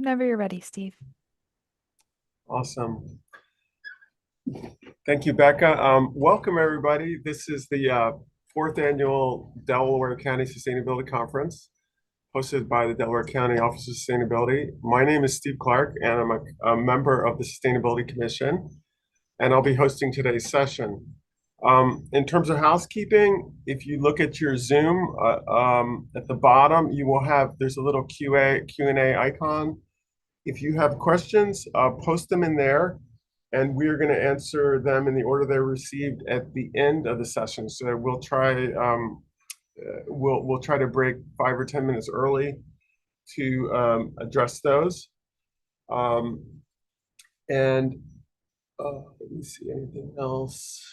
Whenever you're ready, Steve. Awesome. Thank you, Becca. Welcome, everybody. This is the fourth annual Delaware County Sustainability Conference hosted by the Delaware County Office of Sustainability. My name is Steve Clark, and I'm a member of the Sustainability Commission, and I'll be hosting today's session. In terms of housekeeping, if you look at your Zoom, at the bottom, there's a little Q&A icon. If you have questions, post them in there, and we're going to answer them in the order they're received at the end of the session. So we'll try to break 5 or 10 minutes early to address those. Um, and let me see anything else.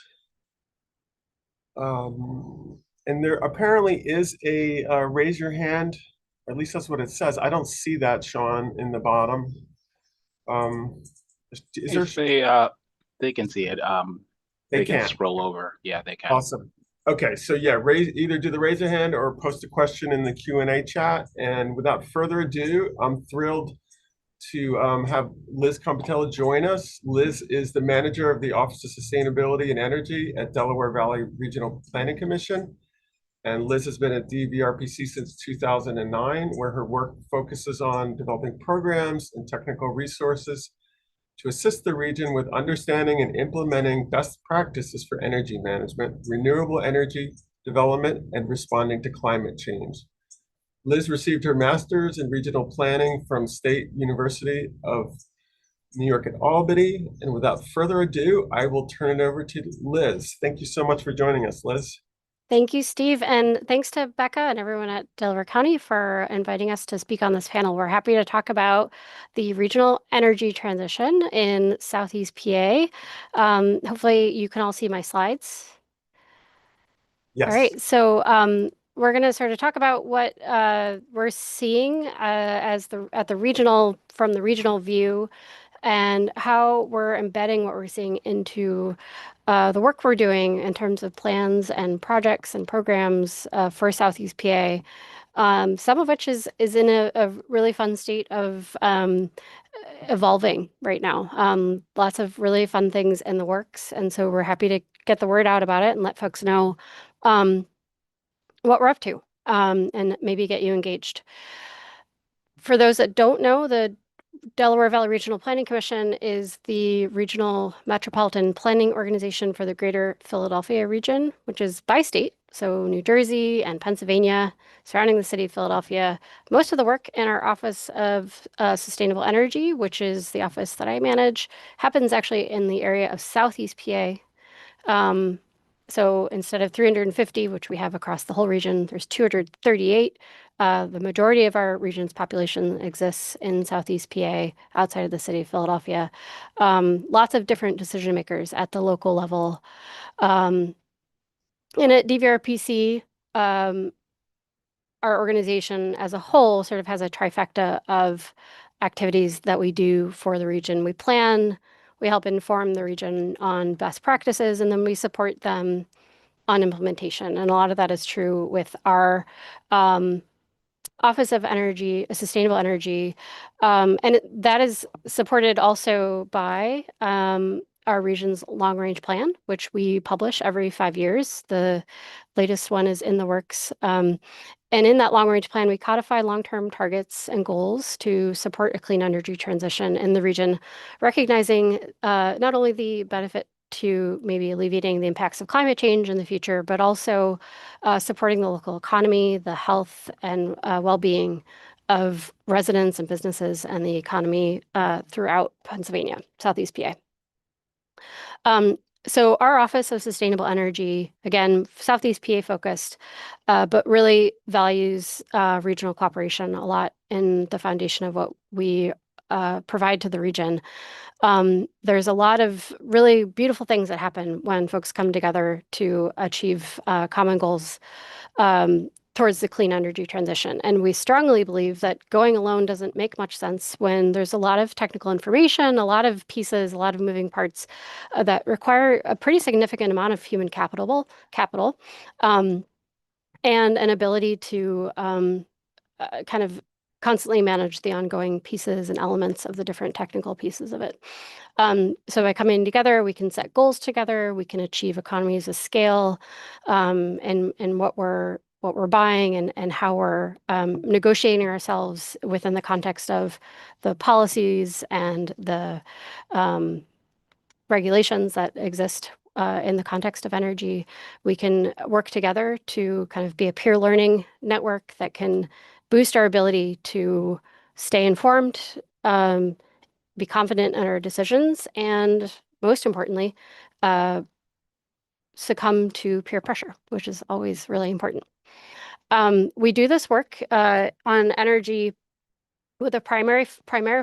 And there apparently is a raise your hand, or at least that's what it says. I don't see that, Sean, in the bottom. Is there? If they can see it. They can can. scroll over. Yeah, they can. Awesome. Okay, so yeah, either do the raise a hand or post a question in the Q&A chat. And without further ado, I'm thrilled to have Liz Compitella join us. Liz is the manager of the Office of Sustainability and Energy at Delaware Valley Regional Planning Commission. And Liz has been at DVRPC since 2009, where her work focuses on developing programs and technical resources to assist the region with understanding and implementing best practices for energy management, renewable energy development, and responding to climate change. Liz received her master's in regional planning from State University of New York at Albany. And without further ado, I will turn it over to Liz. Thank you so much for joining us, Liz. Thank you, Steve, and thanks to Becca and everyone at Delaware County for inviting us to speak on this panel. We're happy to talk about the regional energy transition in Southeast PA. Hopefully you can all see my slides. Yes. All right, so we're going to sort of talk about what we're seeing from the regional view, and how we're embedding what we're seeing into the work we're doing in terms of plans and projects and programs for Southeast PA. Some of which is in a really fun state of evolving right now. Lots of really fun things in the works, and so we're happy to get the word out about it and let folks know what we're up to, and maybe get you engaged. For those that don't know, the Delaware Valley Regional Planning Commission is the regional metropolitan planning organization for the greater Philadelphia region, which is by state. So New Jersey and Pennsylvania, surrounding the city of Philadelphia. Most of the work in our Office of Sustainable Energy, which is the office that I manage, happens actually in the area of Southeast PA. So instead of 350, which we have across the whole region, there's 238. The majority of our region's population exists in Southeast PA, outside of the city of Philadelphia. Lots of different decision makers at the local level. And at DVRPC, our organization as a whole sort of has a trifecta of activities that we do for the region. We plan, we help inform the region on best practices, and then we support them on implementation. And a lot of that is true with our Office of Energy, Sustainable Energy, and that is supported also by our region's long-range plan, which we publish every 5 years. The latest one is in the works. And in that long-range plan, we codify long-term targets and goals to support a clean energy transition in the region, recognizing not only the benefit to maybe alleviating the impacts of climate change in the future, but also supporting the local economy, the health and well-being of residents and businesses and the economy throughout Pennsylvania, Southeast PA. So our Office of Sustainable Energy, again, Southeast PA focused, but really values regional cooperation a lot in the foundation of what we provide to the region. There's a lot of really beautiful things that happen when folks come together to achieve common goals towards the clean energy transition. And we strongly believe that going alone doesn't make much sense when there's a lot of technical information, a lot of pieces, a lot of moving parts that require a pretty significant amount of human capital, and an ability to kind of constantly manage the ongoing pieces and elements of the different technical pieces of it. So by coming together, we can set goals together, we can achieve economies of scale, and what we're buying and how we're negotiating ourselves within the context of the policies and the regulations that exist in the context of energy. We can work together to kind of be a peer learning network that can boost our ability to stay informed, be confident in our decisions, and most importantly, succumb to peer pressure, which is always really important. We do this work on energy with a primary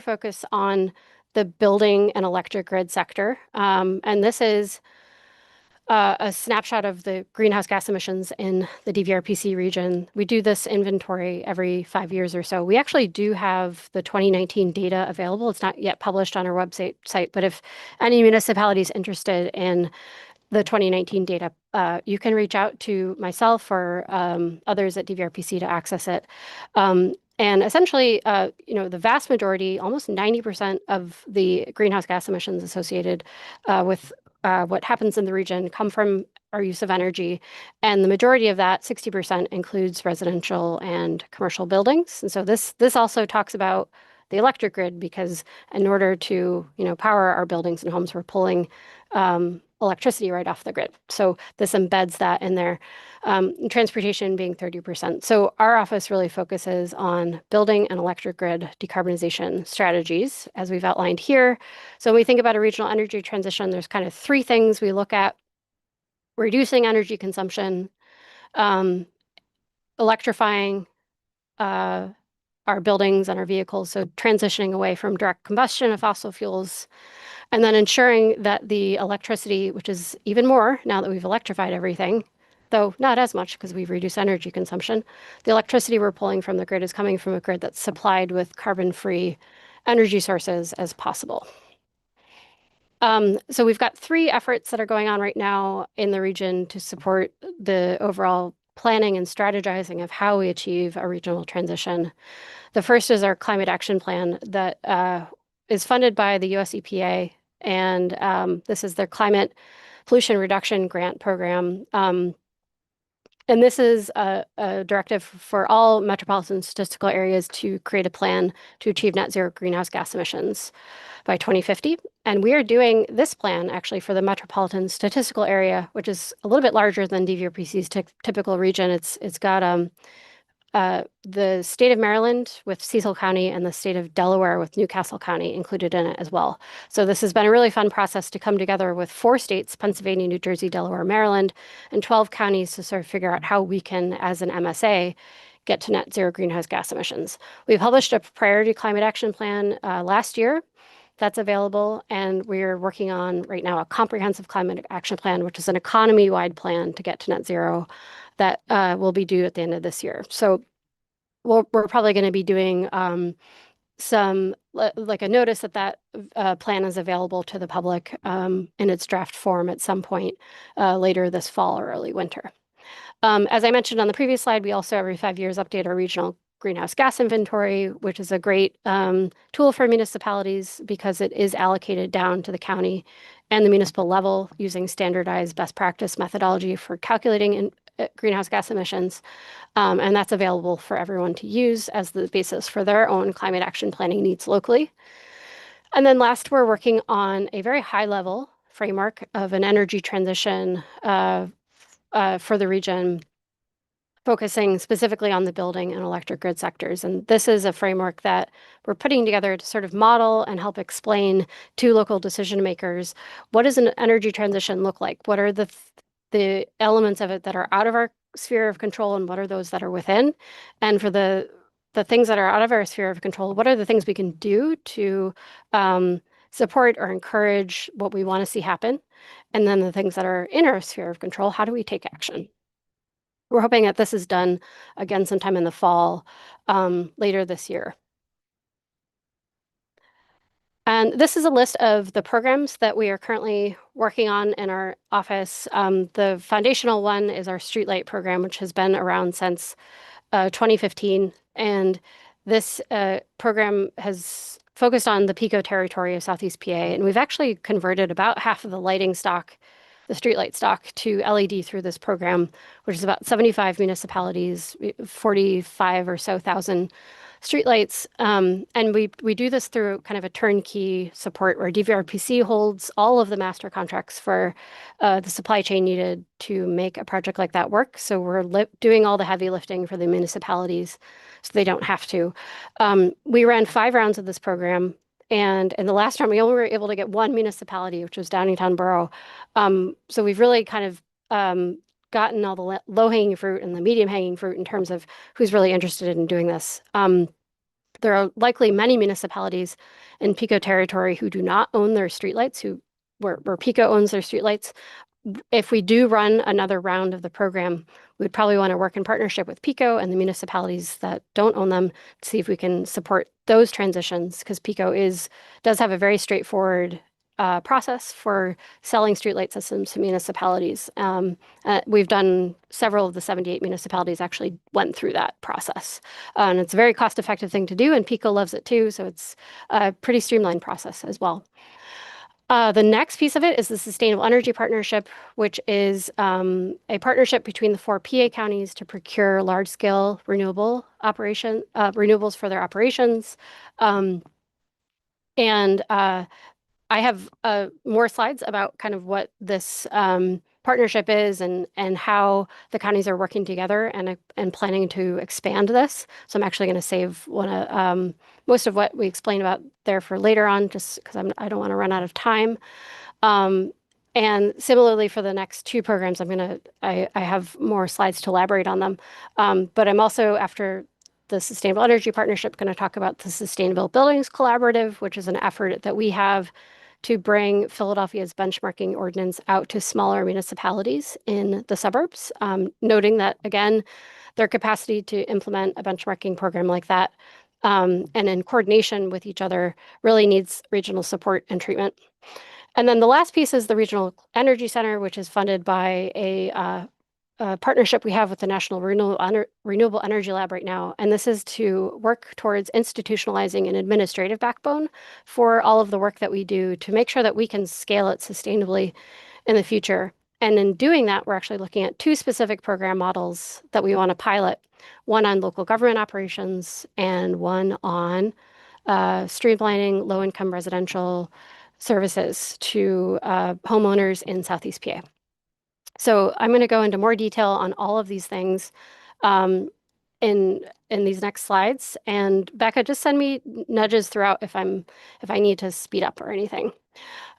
focus on the building and electric grid sector. And this is a snapshot of the greenhouse gas emissions in the DVRPC region. We do this inventory every 5 years or so. We actually do have the 2019 data available. It's not yet published on our website, but if any municipality is interested in the 2019 data, you can reach out to myself or others at DVRPC to access it. And essentially, the vast majority, almost 90% of the greenhouse gas emissions associated with what happens in the region come from our use of energy. And the majority of that, 60%, includes residential and commercial buildings. And so this also talks about the electric grid, because in order to power our buildings and homes, we're pulling electricity right off the grid. So this embeds that in there. Transportation being 30%. So our office really focuses on building an electric grid decarbonization strategies, as we've outlined here. So when we think about a regional energy transition, there's kind of 3 things we look at: reducing energy consumption, electrifying our buildings and our vehicles, so transitioning away from direct combustion of fossil fuels, and then ensuring that the electricity, which is even more now that we've electrified everything, though not as much because we've reduced energy consumption, the electricity we're pulling from the grid is coming from a grid that's supplied with carbon-free energy sources as possible. So we've got 3 efforts that are going on right now in the region to support the overall planning and strategizing of how we achieve a regional transition. The first is our climate action plan that is funded by the US EPA, and this is their climate pollution reduction grant program. And this is a directive for all metropolitan statistical areas to create a plan to achieve net zero greenhouse gas emissions by 2050. And we are doing this plan actually for the metropolitan statistical area, which is a little bit larger than DVRPC's typical region. It's got the state of Maryland with Cecil County and the state of Delaware with Newcastle County included in it as well. So this has been a really fun process to come together with 4 states, Pennsylvania, New Jersey, Delaware, Maryland, and 12 counties to sort of figure out how we can, as an MSA, get to net zero greenhouse gas emissions. We published a priority climate action plan last year. That's available, and we're working on right now a comprehensive climate action plan, which is an economy-wide plan to get to net zero that will be due at the end of this year. So we're probably going to be doing some like a notice that plan is available to the public in its draft form at some point later this fall or early winter. As I mentioned on the previous slide, we also every 5 years update our regional greenhouse gas inventory, which is a great tool for municipalities because it is allocated down to the county and the municipal level using standardized best practice methodology for calculating greenhouse gas emissions. And that's available for everyone to use as the basis for their own climate action planning needs locally. And then last, we're working on a very high level framework of an energy transition for the region, focusing specifically on the building and electric grid sectors. And this is a framework that we're putting together to sort of model and help explain to local decision makers, what does an energy transition look like? What are the elements of it that are out of our sphere of control, and what are those that are within? And for the things that are out of our sphere of control, what are the things we can do to support or encourage what we want to see happen? And then the things that are in our sphere of control, how do we take action? We're hoping that this is done again sometime in the fall, later this year. And this is a list of the programs that we are currently working on in our office. The foundational one is our streetlight program, which has been around since 2015. And This program has focused on the PICO territory of Southeast PA, and we've actually converted about half of the lighting stock, the streetlight stock, to LED through this program, which is about 75 municipalities, 45 or so thousand streetlights. And we do this through kind of a turnkey support where DVRPC holds all of the master contracts for the supply chain needed to make a project like that work. So we're doing all the heavy lifting for the municipalities so they don't have to. We ran 5 rounds of this program. And in the last round, we only were able to get one municipality, which was Downingtown Borough. So we've really kind of gotten all the low-hanging fruit and the medium-hanging fruit in terms of who's really interested in doing this. There are likely many municipalities in PICO territory who do not own their streetlights, where PICO owns their streetlights. If we do run another round of the program, we'd probably want to work in partnership with PICO and the municipalities that don't own them to see if we can support those transitions, because PICO does have a very straightforward process for selling streetlight systems to municipalities. We've done several of the 78 municipalities actually went through that process. And it's a very cost-effective thing to do, and PICO loves it too, so it's a pretty streamlined process as well. The next piece of it is the Sustainable Energy Partnership, which is a partnership between the 4 PA counties to procure large-scale renewables for their operations. I have more slides about kind of what this partnership is and how the counties are working together and planning to expand this. So I'm actually going to save most of what we explained about there for later on, just because I don't want to run out of time. And similarly for the next 2 programs, I have more slides to elaborate on them. But I'm also, after the Sustainable Energy Partnership, going to talk about the Sustainable Buildings Collaborative, which is an effort that we have to bring Philadelphia's benchmarking ordinance out to smaller municipalities in the suburbs, noting that, again, their capacity to implement a benchmarking program like that and in coordination with each other really needs regional support and treatment. And then the last piece is the Regional Energy Center, which is funded by a partnership we have with the National Renewable Energy Lab right now. And this is to work towards institutionalizing an administrative backbone for all of the work that we do to make sure that we can scale it sustainably in the future. And in doing that, we're actually looking at 2 specific program models that we want to pilot, one on local government operations and one on streamlining low-income residential services to homeowners in Southeast PA. So I'm going to go into more detail on all of these things in these next slides. And Becca, just send me nudges throughout if I need to speed up or anything.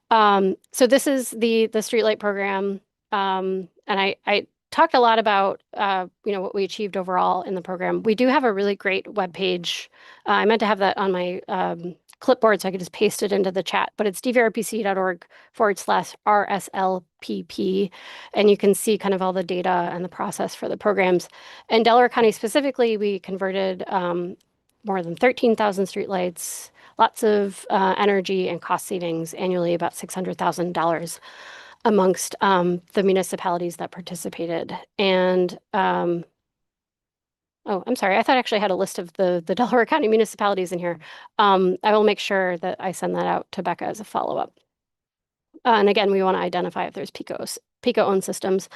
So this is the Streetlight program, and I talked a lot about what we achieved overall in the program. We do have a really great webpage. I meant to have that on my clipboard so I could just paste it into the chat, but it's dvrpc.org/RSLPP, and you can see kind of all the data and the process for the programs. In Delaware County specifically, we converted more than 13,000 streetlights, lots of energy and cost savings annually, about $600,000 amongst the municipalities that participated. And oh, I'm sorry. I thought I actually had a list of the Delaware County municipalities in here. I will make sure that I send that out to Becca as a follow-up. And again, we want to identify if there's PICO-owned systems.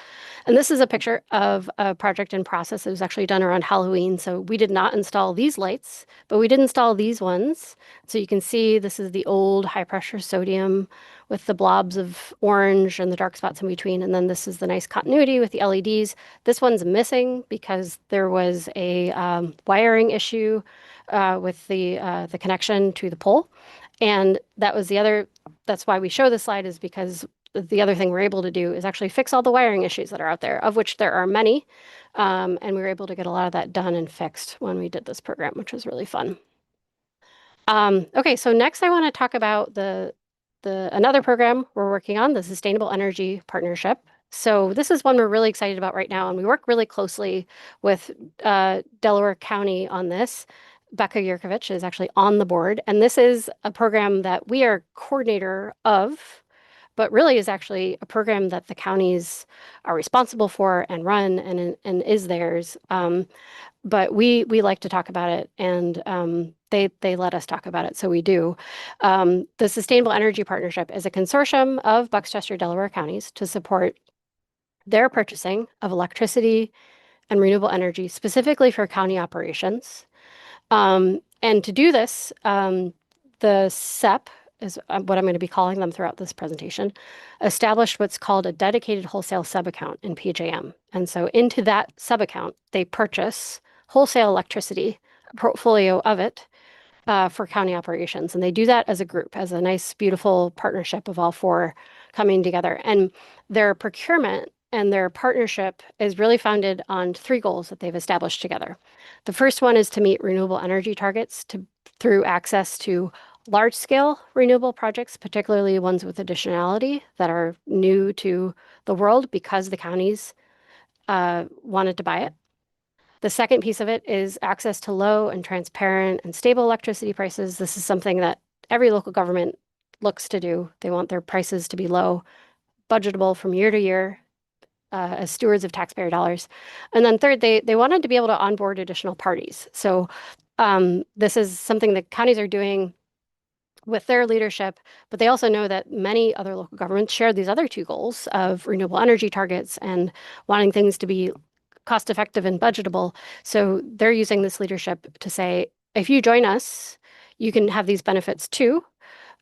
And this is a picture of a project in process. It was actually done around Halloween. So we did not install these lights, but we did install these ones. So you can see this is the old high-pressure sodium with the blobs of orange and the dark spots in between. And then this is the nice continuity with the LEDs. This one's missing because there was a wiring issue with the connection to the pole. And that was that's why we show this slide, is because the other thing we're able to do is actually fix all the wiring issues that are out there, of which there are many. And we were able to get a lot of that done and fixed when we did this program, which was really fun. Okay, so next I want to talk about another program we're working on, the Sustainable Energy Partnership. So this is one we're really excited about right now, and we work really closely with Delaware County on this. Becca Yurkovich is actually on the board, and this is a program that we are coordinator of. but really is actually a program that the counties are responsible for and run and is theirs. But we like to talk about it, and they let us talk about it, so we do. The Sustainable Energy Partnership is a consortium of Bucks-Chester, Delaware counties to support their purchasing of electricity and renewable energy, specifically for county operations. And to do this, the SEP is what I'm going to be calling them throughout this presentation, established what's called a dedicated wholesale sub-account in PJM. And so into that sub-account, they purchase wholesale electricity, a portfolio of it, for county operations. And they do that as a group, as a nice, beautiful partnership of all four coming together. And their procurement and their partnership is really founded on three goals that they've established together. The first one is to meet renewable energy targets through access to large-scale renewable projects, particularly ones with additionality that are new to the world because the counties wanted to buy it. The second piece of it is access to low and transparent and stable electricity prices. This is something that every local government looks to do. They want their prices to be low, budgetable from year to year, as stewards of taxpayer dollars. And then third, they wanted to be able to onboard additional parties. So this is something that counties are doing with their leadership, but they also know that many other local governments share these other two goals of renewable energy targets and wanting things to be cost effective and budgetable. So they're using this leadership to say, if you join us, you can have these benefits too.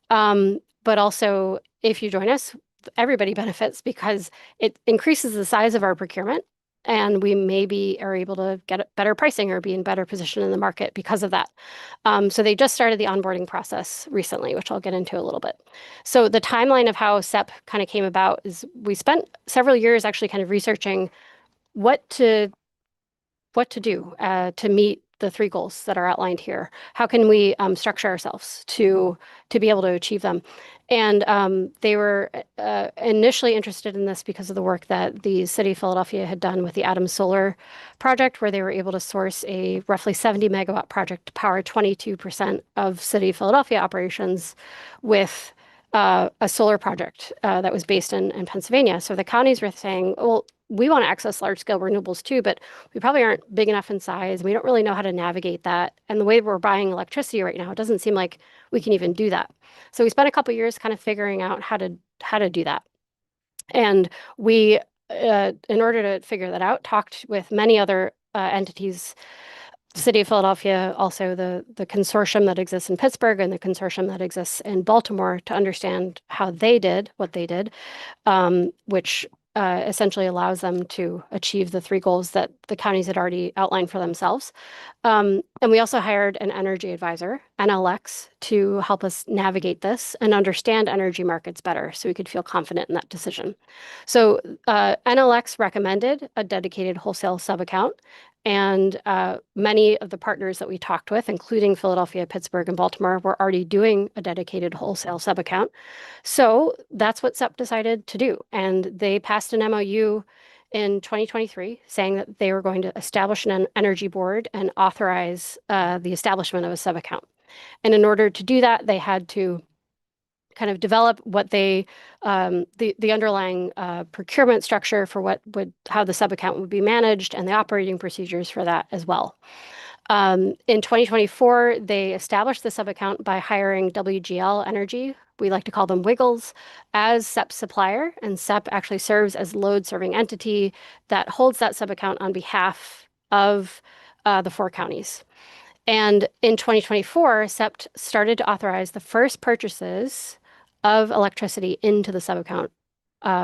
But also, if you join us, everybody benefits because it increases the size of our procurement, and we maybe are able to get better pricing or be in better position in the market because of that. So they just started the onboarding process recently, which I'll get into a little bit. So the timeline of how SEP kind of came about is we spent several years actually kind of researching what to do to meet the three goals that are outlined here. How can we structure ourselves to be able to achieve them? And they were initially interested in this because of the work that the city of Philadelphia had done with the Adams Solar project, where they were able to source a roughly 70 megawatt project to power 22% of city of Philadelphia operations with a solar project that was based in Pennsylvania. So the counties were saying, well, we want to access large scale renewables too, but we probably aren't big enough in size. We don't really know how to navigate that. And the way we're buying electricity right now, it doesn't seem like we can even do that. So we spent a couple of years kind of figuring out how to do that. And we, in order to figure that out, talked with many other entities, City of Philadelphia, also the consortium that exists in Pittsburgh and the consortium that exists in Baltimore, to understand how they did what they did, which essentially allows them to achieve the three goals that the counties had already outlined for themselves. And we also hired an energy advisor, NLX, to help us navigate this and understand energy markets better so we could feel confident in that decision. So NLX recommended a dedicated wholesale sub-account. And many of the partners that we talked with, including Philadelphia, Pittsburgh, and Baltimore, were already doing a dedicated wholesale sub-account. So that's what SEP decided to do. And they passed an MOU in 2023 saying that they were going to establish an energy board and authorize the establishment of a sub-account. And in order to do that, they had to kind of develop what they the underlying procurement structure for how the sub-account would be managed and the operating procedures for that as well. In 2024, they established the sub-account by hiring WGL Energy, we like to call them Wiggles, as SEP's supplier, and SEP actually serves as load-serving entity that holds that sub-account on behalf of the four counties. And in 2024, SEP started to authorize the first purchases of electricity into the sub-account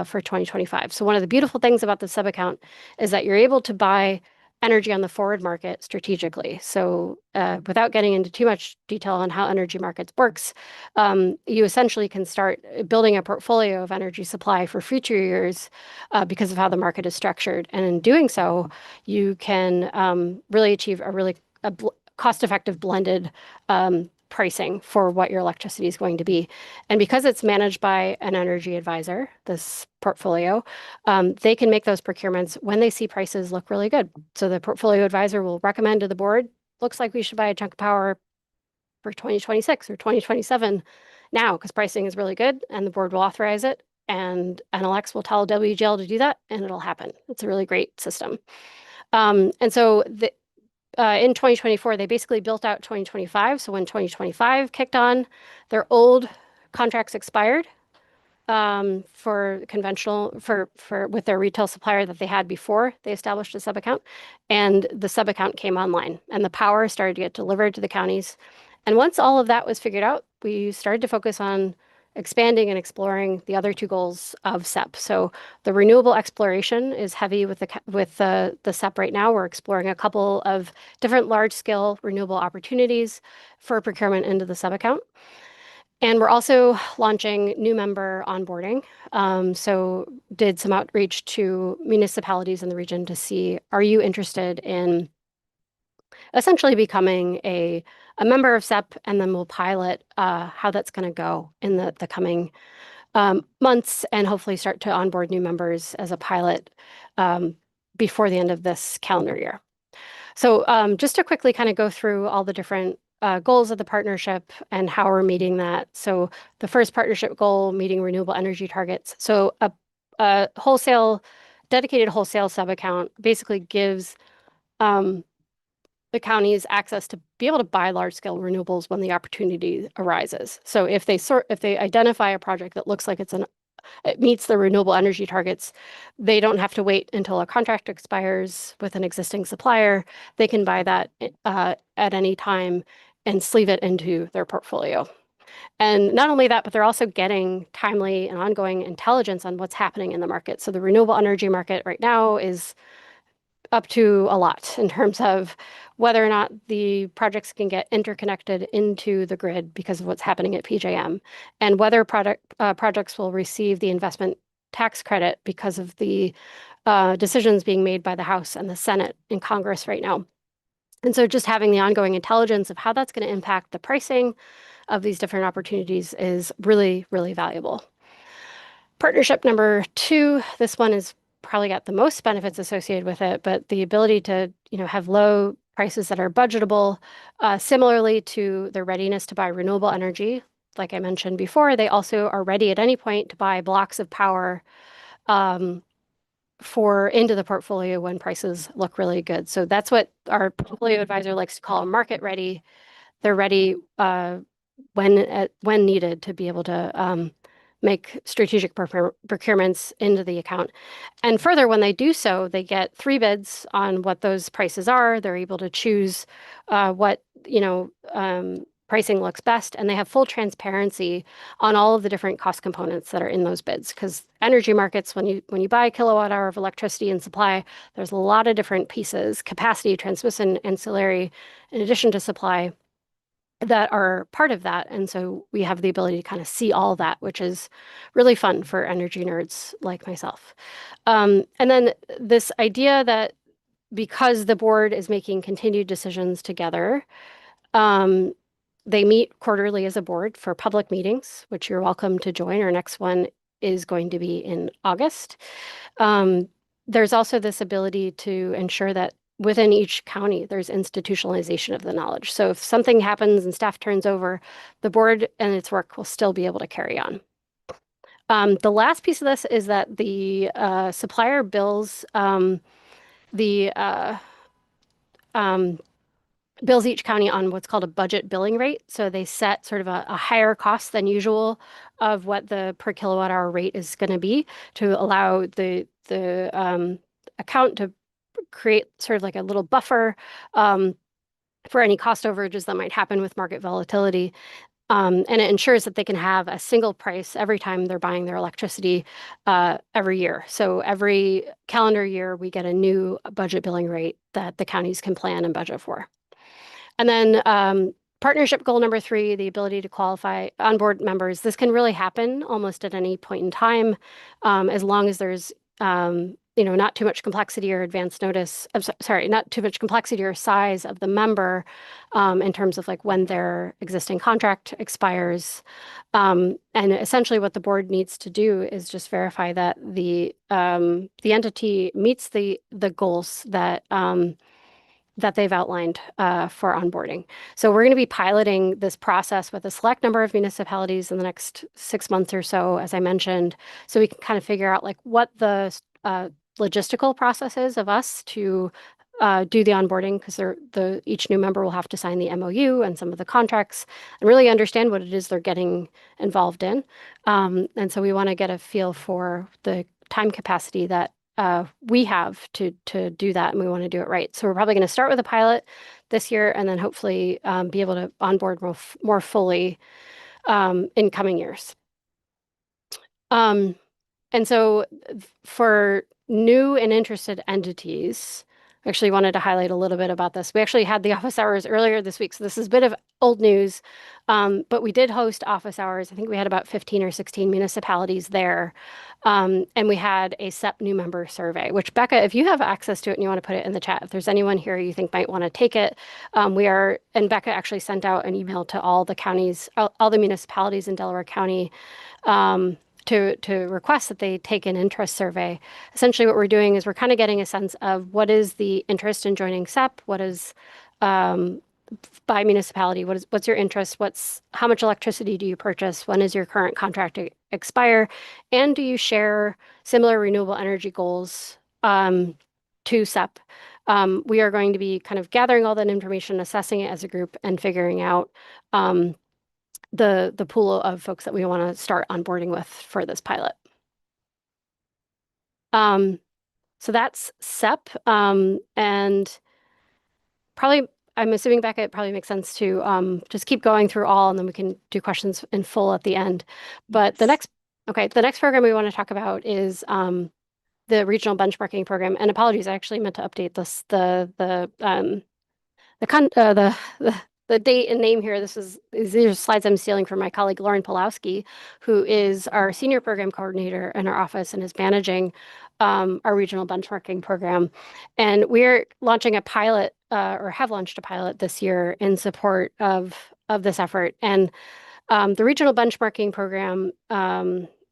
for 2025. So one of the beautiful things about the sub-account is that you're able to buy energy on the forward market strategically. So without getting into too much detail on how energy markets works, you essentially can start building a portfolio of energy supply for future years because of how the market is structured. And in doing so, you can really achieve a cost-effective blended pricing for what your electricity is going to be. And because it's managed by an energy advisor, this portfolio, they can make those procurements when they see prices look really good. So the portfolio advisor will recommend to the board, looks like we should buy a chunk of power for 2026 or 2027 now because pricing is really good, and the board will authorize it. and NLX will tell WGL to do that, and it'll happen. It's a really great system. And so in 2024, they basically built out 2025. So when 2025 kicked on, their old contracts expired for conventional for with their retail supplier that they had before they established a sub account, and the sub account came online, and the power started to get delivered to the counties. And once all of that was figured out, we started to focus on expanding and exploring the other two goals of SEP. So the renewable exploration is heavy with the SEP right now. We're exploring a couple of different large-scale renewable opportunities for procurement into the sub account. And we're also launching new member onboarding. So did some outreach to municipalities in the region to see, are you interested in essentially becoming a member of SEP, and then we'll pilot how that's going to go in the coming months, and hopefully start to onboard new members as a pilot before the end of this calendar year. So just to quickly kind of go through all the different goals of the partnership and how we're meeting that. So the first partnership goal, meeting renewable energy targets. So a dedicated wholesale sub account basically gives the counties access to be able to buy large scale renewables when the opportunity arises. So if they identify a project that looks like it meets the renewable energy targets, they don't have to wait until a contract expires with an existing supplier. They can buy that at any time and sleeve it into their portfolio. And not only that, but they're also getting timely and ongoing intelligence on what's happening in the market. So the renewable energy market right now is up to a lot in terms of whether or not the projects can get interconnected into the grid because of what's happening at PJM, and whether projects will receive the investment tax credit because of the decisions being made by the House and the Senate in Congress right now. And so just having the ongoing intelligence of how that's going to impact the pricing of these different opportunities is really, really valuable. Partnership number 2, this one is probably got the most benefits associated with it, but the ability to, have low prices that are budgetable, similarly to their readiness to buy renewable energy. Like I mentioned before, they also are ready at any point to buy blocks of power into the portfolio when prices look really good. So that's what our portfolio advisor likes to call market ready. They're ready when needed to be able to make strategic procurements into the account. And further, when they do so, they get 3 bids on what those prices are. They're able to choose what pricing looks best, and they have full transparency on all of the different cost components that are in those bids. Because energy markets, when you buy a kilowatt hour of electricity and supply, there's a lot of different pieces: capacity, transmission, ancillary, in addition to supply, that are part of that. And so we have the ability to kind of see all that, which is really fun for energy nerds like myself. And then this idea that because the board is making continued decisions together, they meet quarterly as a board for public meetings, which you're welcome to join. Our next one is going to be in August. There's also this ability to ensure that within each county, there's institutionalization of the knowledge. So if something happens and staff turns over, the board and its work will still be able to carry on. The last piece of this is that the supplier bills bills each county on what's called a budget billing rate. So they set sort of a higher cost than usual of what the per kilowatt hour rate is going to be, to allow the account to create sort of like a little buffer for any cost overages that might happen with market volatility. And it ensures that they can have a single price every time they're buying their electricity every year. So every calendar year, we get a new budget billing rate that the counties can plan and budget for. And then partnership goal number 3, the ability to qualify onboard members. This can really happen almost at any point in time, as long as there's not too much complexity or advance notice. Not too much complexity or size of the member in terms of like when their existing contract expires. And essentially what the board needs to do is just verify that the entity meets the goals that that they've outlined for onboarding. So we're going to be piloting this process with a select number of municipalities in the next 6 months or so, as I mentioned, so we can kind of figure out like what the logistical process is of us to do the onboarding, because each new member will have to sign the MOU and some of the contracts and really understand what it is they're getting involved in. And so we want to get a feel for the time capacity that we have to do that, and we want to do it right. So we're probably going to start with a pilot this year, and then hopefully be able to onboard more fully in coming years. And so for new and interested entities, I actually wanted to highlight a little bit about this. We actually had the office hours earlier this week, so this is a bit of old news, but we did host office hours. I think we had about 15 or 16 municipalities there, and we had a SEP new member survey, which Becca, if you have access to it and you want to put it in the chat, if there's anyone here you think might want to take it, and Becca actually sent out an email to all the counties, all the municipalities in Delaware County, to request that they take an interest survey. Essentially what we're doing is we're kind of getting a sense of what is the interest in joining SEP, what is by municipality, what's your interest, how much electricity do you purchase, when is your current contract expire, and do you share similar renewable energy goals to SEP. We are going to be kind of gathering all that information, assessing it as a group, and figuring out the pool of folks that we want to start onboarding with for this pilot. So that's SEP, and probably I'm assuming, Becca, it probably makes sense to just keep going through all, and then we can do questions in full at the end. But the next program we want to talk about is the regional benchmarking program. And apologies, I actually meant to update this the date and name here. These are slides I'm stealing from my colleague Lauren Pulowski, who is our senior program coordinator in our office and is managing our regional benchmarking program. And we're launching a pilot, or have launched a pilot this year in support of this effort. And the regional benchmarking program,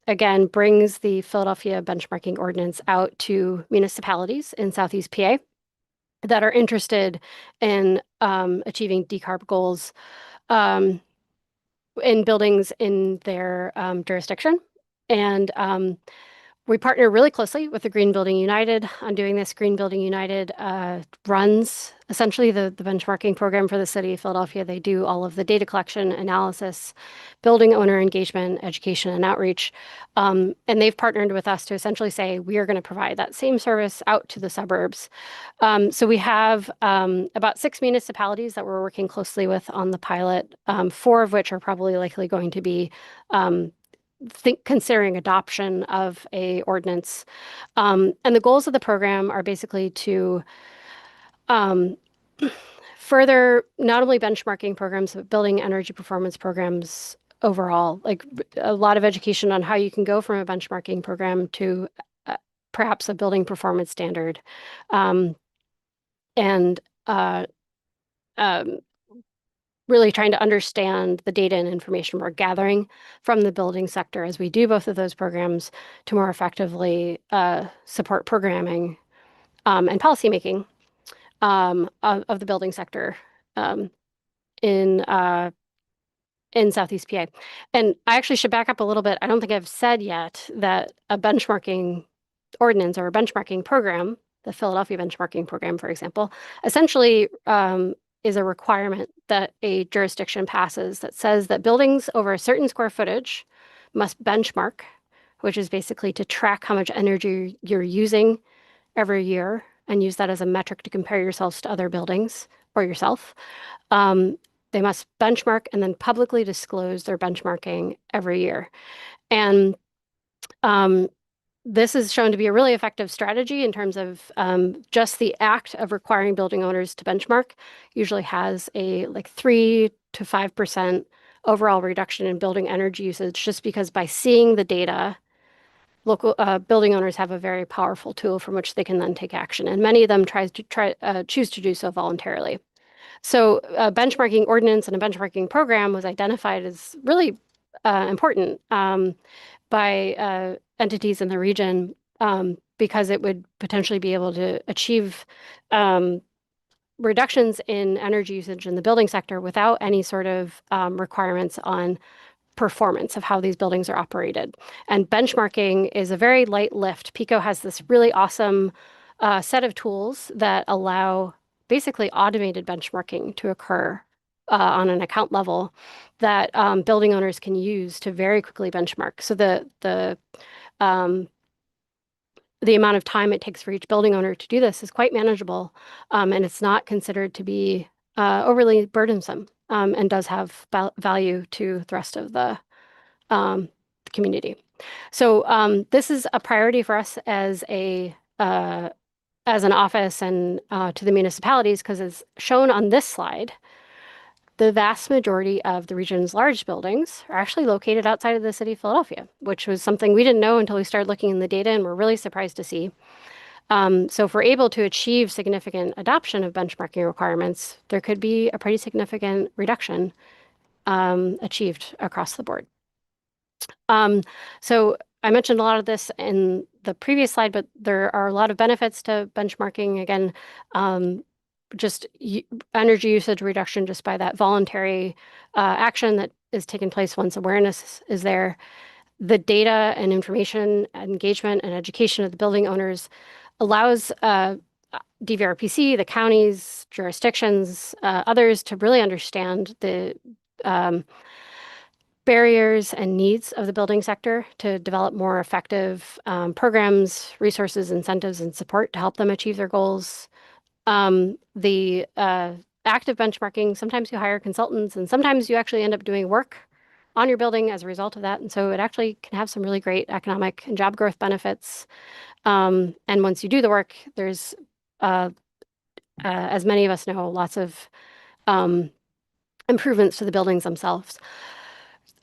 again, brings the Philadelphia benchmarking ordinance out to municipalities in Southeast PA that are interested in achieving decarb goals in buildings in their jurisdiction. And we partner really closely with the Green Building United on doing this. Green Building United runs essentially the benchmarking program for the city of Philadelphia. They do all of the data collection, analysis, building owner engagement, education, and outreach. And they've partnered with us to essentially say, we are going to provide that same service out to the suburbs. So we have about 6 municipalities that we're working closely with on the pilot, 4 of which are probably likely going to be considering adoption of a ordinance. And the goals of the program are basically to further not only benchmarking programs, but building energy performance programs overall, like a lot of education on how you can go from a benchmarking program to perhaps a building performance standard. And really trying to understand the data and information we're gathering from the building sector as we do both of those programs to more effectively support programming and policymaking of the building sector in Southeast PA. And I actually should back up a little bit. I don't think I've said yet that a benchmarking ordinance or a benchmarking program, the Philadelphia benchmarking program, for example, essentially is a requirement that a jurisdiction passes that says that buildings over a certain square footage must benchmark, which is basically to track how much energy you're using every year and use that as a metric to compare yourselves to other buildings or yourself. They must benchmark and then publicly disclose their benchmarking every year. And this is shown to be a really effective strategy in terms of just the act of requiring building owners to benchmark usually has a 3 to 5% overall reduction in building energy usage, just because by seeing the data, local building owners have a very powerful tool from which they can then take action. And many of them choose to do so voluntarily. So a benchmarking ordinance and a benchmarking program was identified as really important by entities in the region because it would potentially be able to achieve reductions in energy usage in the building sector without any sort of requirements on performance of how these buildings are operated. And benchmarking is a very light lift. Pico has this really awesome set of tools that allow basically automated benchmarking to occur on an account level that building owners can use to very quickly benchmark. So the amount of time it takes for each building owner to do this is quite manageable, and it's not considered to be overly burdensome, and does have value to the rest of the community. So this is a priority for us as an office and to the municipalities, because as shown on this slide, the vast majority of the region's large buildings are actually located outside of the city of Philadelphia, which was something we didn't know until we started looking in the data, and we're really surprised to see. So if we're able to achieve significant adoption of benchmarking requirements, there could be a pretty significant reduction achieved across the board. So I mentioned a lot of this in the previous slide, but there are a lot of benefits to benchmarking. Again, just energy usage reduction just by that voluntary action that is taking place once awareness is there. The data and information engagement and education of the building owners allows DVRPC, the counties, jurisdictions, others to really understand the barriers and needs of the building sector to develop more effective programs, resources, incentives, and support to help them achieve their goals. The active benchmarking, sometimes you hire consultants, and sometimes you actually end up doing work on your building as a result of that. And so it actually can have some really great economic and job growth benefits. And once you do the work, there's, as many of us know, lots of improvements to the buildings themselves.